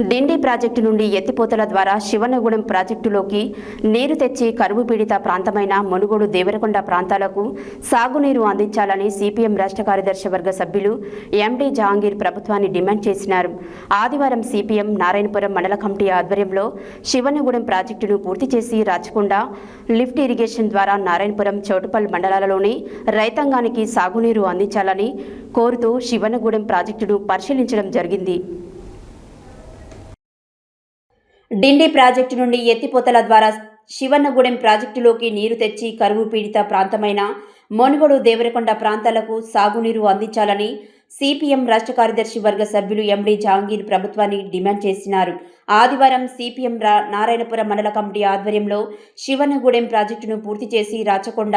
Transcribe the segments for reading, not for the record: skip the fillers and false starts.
డిండి project నుండి ఎత్తిపోతల ద్వారా శివనగూడెం ప్రాజెక్టులోకి నీరు తెచ్చి కరువు పీడిత ప్రాంతమైన మునుగోడు దేవరకొండ ప్రాంతాలకు సాగునీరు అందించాలని సిపిఎం రాష్ట్ర కార్యదర్శి వర్గ సభ్యులు ఎండి జహాంగీర్ ప్రభుత్వాన్ని డిమాండ్ చేసినారు. ఆదివారం సిపిఎం నారాయణపురం మండల కమిటీ ఆధ్వర్యంలో శివనగూడెం ప్రాజెక్టును పూర్తి చేసి రాచకొండ లిఫ్ట్ ఇరిగేషన్ ద్వారా నారాయణపురం చౌటుపల్ మండలాలలోని రైతాంగానికి సాగునీరు అందించాలని కోరుతూ శివనగూడెం ప్రాజెక్టును పరిశీలించడం జరిగింది. డిండి ప్రాజెక్టు నుండి ఎత్తిపోతల ద్వారా శివనగూడెం ప్రాజెక్టులోకి నీరు తెచ్చి కరువు పీడిత ప్రాంతమైన మునుగోడు దేవరకొండ ప్రాంతాలకు సాగునీరు అందించాలని సిపిఎం రాష్ట్ర కార్యదర్శి వర్గ సభ్యులు ఎండి జహాంగీర్ ప్రభుత్వాన్ని డిమాండ్ చేసినారు. ఆదివారం సిపిఎం నారాయణపురం మండల కమిటీ ఆధ్వర్యంలో శివనగూడెం ప్రాజెక్టును పూర్తి చేసి రాచకొండ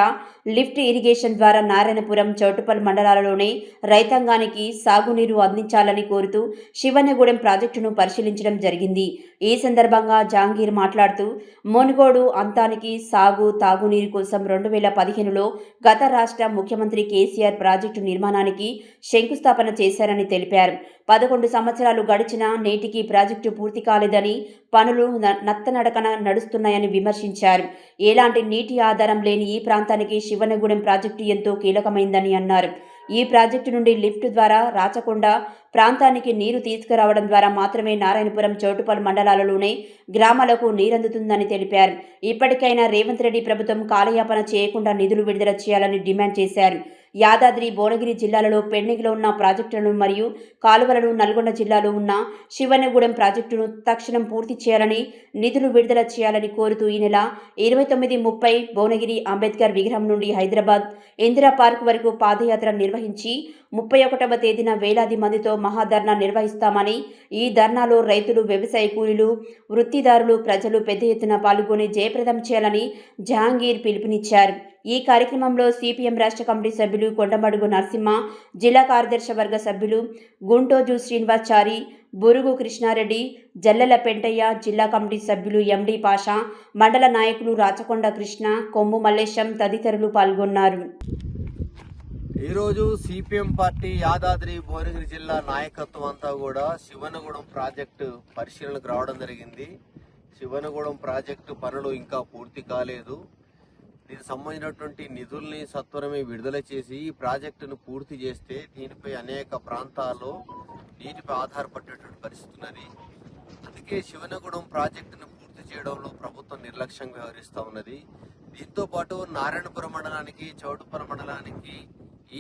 లిఫ్ట్ ఇరిగేషన్ ద్వారా నారాయణపురం చౌటుపల్ మండలాలలోనే రైతాంగానికి సాగునీరు అందించాలని కోరుతూ శివనగూడెం ప్రాజెక్టును పరిశీలించడం జరిగింది. ఈ సందర్భంగా జహాంగీర్ మాట్లాడుతూ మునుగోడు అంతానికి సాగు తాగునీరు కోసం 2015లో గత రాష్ట్ర ముఖ్యమంత్రి కేసీఆర్ ప్రాజెక్టు నిర్మాణానికి శంకుస్థాపన చేశారని తెలిపారు. 11 సంవత్సరాలు గడిచినా నేటికి ప్రాజెక్టు పూర్తి కాలేదని, పనులు నత్తనడకన నడుస్తున్నాయని విమర్శించారు. ఎలాంటి నీటి ఆధారం లేని ఈ ప్రాంతానికి శివనగూడెం ప్రాజెక్టు ఎంతో కీలకమైందని అన్నారు. ఈ ప్రాజెక్టు నుండి లిఫ్ట్ ద్వారా రాచకొండ ప్రాంతానికి నీరు తీసుకురావడం ద్వారా మాత్రమే నారాయణపురం చౌటుపల్ మండలాలలోనే గ్రామాలకు నీరందుతుందని తెలిపారు. ఇప్పటికైనా రేవంత్ రెడ్డి ప్రభుత్వం కాలయాపన చేయకుండా నిధులు విడుదల చేయాలని డిమాండ్ చేశారు. యాదాద్రి భువనగిరి జిల్లాలలో పెండింగ్లో ఉన్న ప్రాజెక్టులను మరియు కాలువలను నల్గొండ జిల్లాలో ఉన్న శివనగూడెం ప్రాజెక్టును తక్షణం పూర్తి చేయాలని, నిధులు విడుదల చేయాలని కోరుతూ ఈ నెల 29, 30 భువనగిరి అంబేద్కర్ విగ్రహం నుండి హైదరాబాద్ ఇందిరా పార్క్ వరకు పాదయాత్ర నిర్వహించి 31వ తేదీన వేలాది మందితో మహాధర్నా నిర్వహిస్తామని, ఈ ధర్నాలో రైతులు, వ్యవసాయ కూలీలు, వృత్తిదారులు, ప్రజలు పెద్ద ఎత్తున పాల్గొని జయప్రదం చేయాలని జహాంగీర్ పిలుపునిచ్చారు. ఈ కార్యక్రమంలో సిపిఎం రాష్ట్ర కమిటీ సభ్యులు కొండమడుగు నరసింహ, జిల్లా కార్యదర్శి వర్గ సభ్యులు గుంటోజు శ్రీనివాచారి, బురుగు కృష్ణారెడ్డి, జల్లెల పెంటయ్య, జిల్లా కమిటీ సభ్యులు ఎండి పాషా, మండల నాయకులు రాచకొండ కృష్ణ, కొమ్ము మల్లేశం తదితరులు పాల్గొన్నారు. ఈరోజు సిపిఎం పార్టీ యాదాద్రి భువనగిరి జిల్లా నాయకత్వం అంతా కూడా శివనగూడెం ప్రాజెక్టు పరిశీలనకు రావడం జరిగింది. శివనగూడెం ప్రాజెక్టు పనులు ఇంకా పూర్తి కాలేదు. దీనికి సంబంధించినటువంటి నిధుల్ని సత్వరమే విడుదల చేసి ఈ ప్రాజెక్టును పూర్తి చేస్తే దీనిపై అనేక ప్రాంతాల్లో నీటిపై ఆధారపడేటువంటి పరిస్థితి ఉన్నది. అందుకే శివనగూడెం ప్రాజెక్టును పూర్తి చేయడంలో ప్రభుత్వం నిర్లక్ష్యంగా వ్యవహరిస్తూ ఉన్నది. దీంతో పాటు నారాయణపురం మండలానికి, చౌటుపల్లి మండలానికి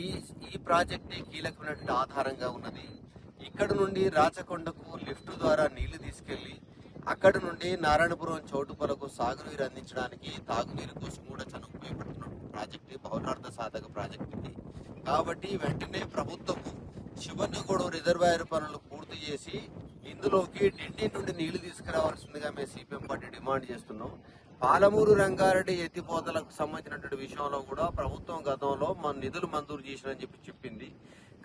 ఈ ప్రాజెక్టే కీలకమైనటువంటి ఆధారంగా ఉన్నది. ఇక్కడ నుండి రాచకొండకు లిఫ్ట్ ద్వారా నీళ్లు తీసుకెళ్లి అక్కడి నుండి నారాయణపురం చౌటుపల్లకు సాగునీరు అందించడానికి, తాగునీరు కోసం కూడా చాలా ఉపయోగపడుతున్న ప్రాజెక్టు, బహుళార్థ సాధక ప్రాజెక్ట్ ఇది. కాబట్టి వెంటనే ప్రభుత్వము శివనగూడెం రిజర్వాయర్ పనులు పూర్తి చేసి ఇందులోకి డిండి నుండి నీళ్లు తీసుకురావాల్సిందిగా మేము సిపిఎం పార్టీ డిమాండ్ చేస్తున్నాం. పాలమూరు రంగారెడ్డి ఎత్తిపోతలకు సంబంధించినటువంటి విషయంలో కూడా ప్రభుత్వం గతంలో మన నిధులు మంజూరు చేసినని చెప్పింది.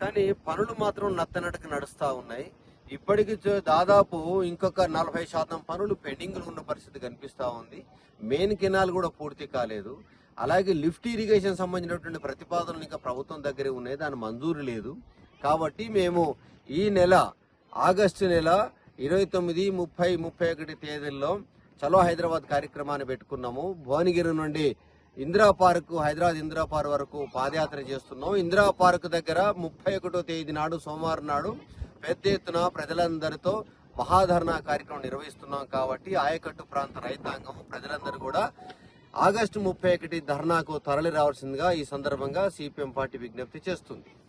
కానీ పనులు మాత్రం నత్తనడక నడుస్తూ ఉన్నాయి. ఇప్పటికి దాదాపు ఇంకొక 40% పనులు పెండింగ్లు ఉన్న పరిస్థితి కనిపిస్తూ ఉంది. మెయిన్ కెనాల్ కూడా పూర్తి కాలేదు. అలాగే లిఫ్ట్ ఇరిగేషన్ సంబంధించినటువంటి ప్రతిపాదనలు ఇంకా ప్రభుత్వం దగ్గరే ఉన్నాయి, దాని మంజూరు లేదు. కాబట్టి మేము ఈ నెల ఆగస్టు నెల 29, 30, 31 తేదీల్లో చలో హైదరాబాద్ కార్యక్రమాన్ని పెట్టుకున్నాము. భువనగిరి నుండి ఇందిరా పార్క్, హైదరాబాద్ ఇందిరా పార్క్ వరకు పాదయాత్ర చేస్తున్నాం. ఇందిరా పార్క్ దగ్గర 31వ తేదీ నాడు, సోమవారం నాడు పెద్ద ఎత్తున ప్రజలందరితో మహాధర్నా కార్యక్రమం నిర్వహిస్తున్నాం. కాబట్టి ఆయకట్టు ప్రాంత రైతాంగం ప్రజలందరూ కూడా ఆగస్టు 31 ధర్నాకు తరలి రావాల్సిందిగా ఈ సందర్భంగా సిపిఎం పార్టీ విజ్ఞప్తి చేస్తుంది.